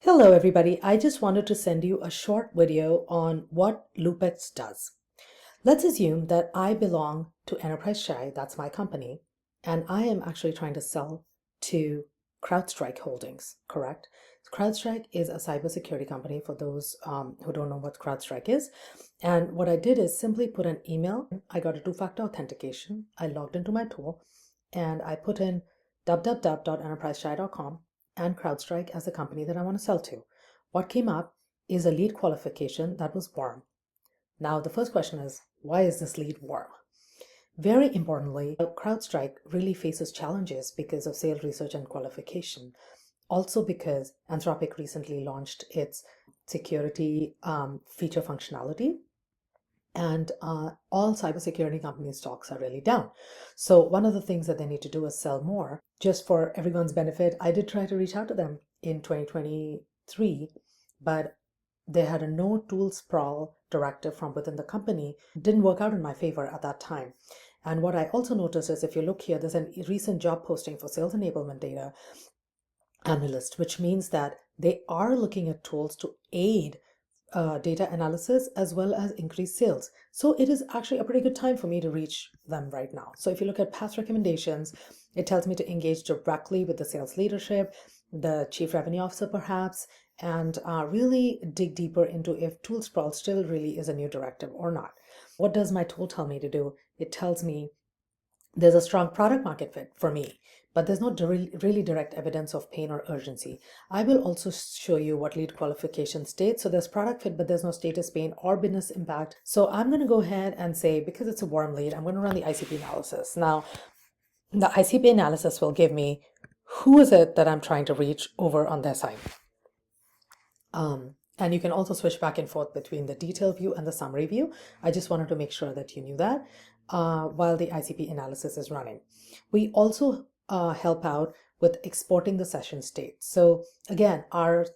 Hello everybody, I just wanted to send you a short video on what LoopX does. Let's assume that I belong to EnterpriseChai, that's my company, and I am actually trying to sell to CrowdStrike Holdings, correct? CrowdStrike is a cybersecurity company for those who don't know what CrowdStrike is. And what I did is simply put an email. I got a two-factor authentication. I logged into my tool and I put in www.enterprisechai.com and CrowdStrike as the company that I want to sell to. What came up is a lead qualification that was warm. Now, the first question is, why is this lead warm? Very importantly, CrowdStrike really faces challenges because of sales research and qualification. Also because Anthropic recently launched its security feature functionality, and all cybersecurity companies' stocks are really down. So one of the things that they need to do is sell more. Just for everyone's benefit, I did try to reach out to them in 2023, but they had a no tool sprawl directive from within the company. It didn't work out in my favor at that time. And what I also noticed is, if you look here, there's a recent job posting for sales enablement data analyst, which means that they are looking at tools to aid data analysis as well as increase sales. So it is actually a pretty good time for me to reach them right now. So if you look at past recommendations, it tells me to engage directly with the sales leadership, the chief revenue officer perhaps, and really dig deeper into if tool sprawl still really is a new directive or not. What does my tool tell me to do? It tells me there's a strong product market fit for me, but there's not really direct evidence of pain or urgency. I will also show you what lead qualification states. So there's product fit, but there's no status, pain, or business impact. So I'm going to go ahead and say, because it's a warm lead, I'm going to run the ICP analysis. Now, the ICP analysis will give me who is it that I'm trying to reach over on their side. And you can also switch back and forth between the detail view and the summary view. I just wanted to make sure that you knew that while the ICP analysis is running. We also help out with exporting the session state. So again, our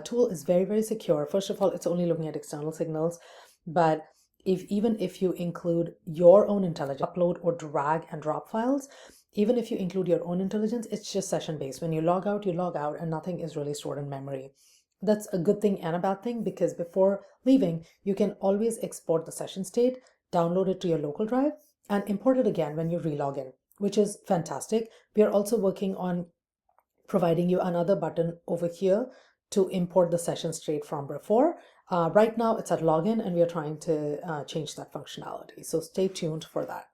tool is very, very secure. First of all, it's only looking at external signals, but even if you include your own intelligence, upload or drag and drop files, even if you include your own intelligence, it's just session-based. When you log out, and nothing is really stored in memory. That's a good thing and a bad thing, because before leaving, you can always export the session state, download it to your local drive, and import it again when you relog in, which is fantastic. We are also working on providing you another button over here to import the session state from before. Right now, it's at login, and we are trying to change that functionality. So stay tuned for that.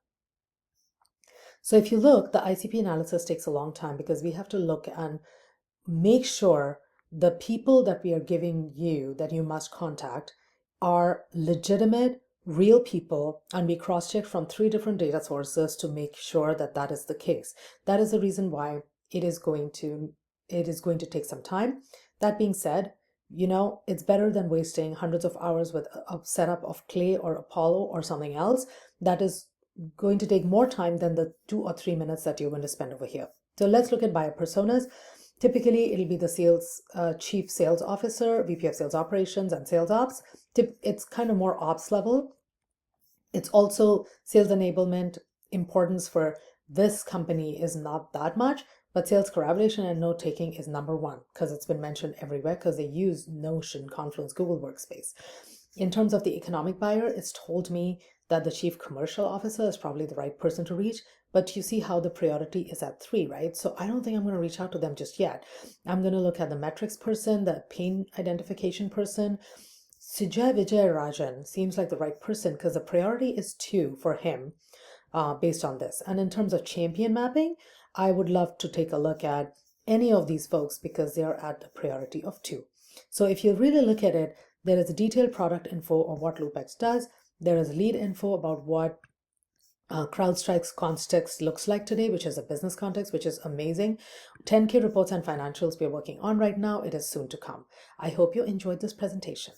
So if you look, the ICP analysis takes a long time because we have to look and make sure the people that we are giving you that you must contact are legitimate, real people, and we cross-check from 3 different data sources to make sure that that is the case. That is the reason why it is going to take some time. That being said, it's better than wasting hundreds of hours with a setup of Clay or Apollo or something else that is going to take more time than the 2 or 3 minutes that you're going to spend over here. So let's look at buyer personas. Typically, it'll be the chief sales officer, VP of sales operations, and sales ops. It's kind of more ops level. It's also sales enablement. Importance for this company is not that much, but sales collaboration and note taking is number 1 because it's been mentioned everywhere because they use Notion, Confluence, Google Workspace. In terms of the economic buyer, it's told me that the chief commercial officer is probably the right person to reach, but you see how the priority is at 3, right? So I don't think I'm going to reach out to them just yet. I'm going to look at the metrics person, the pain identification person. Sujay Vijay Rajan seems like the right person because the priority is 2 for him based on this. And in terms of champion mapping, I would love to take a look at any of these folks because they are at the priority of 2. So if you really look at it, there is a detailed product info of what LoopX does. There is lead info about what CrowdStrike's context looks like today, which is a business context, which is amazing. 10K reports and financials we're working on right now. It is soon to come. I hope you enjoyed this presentation.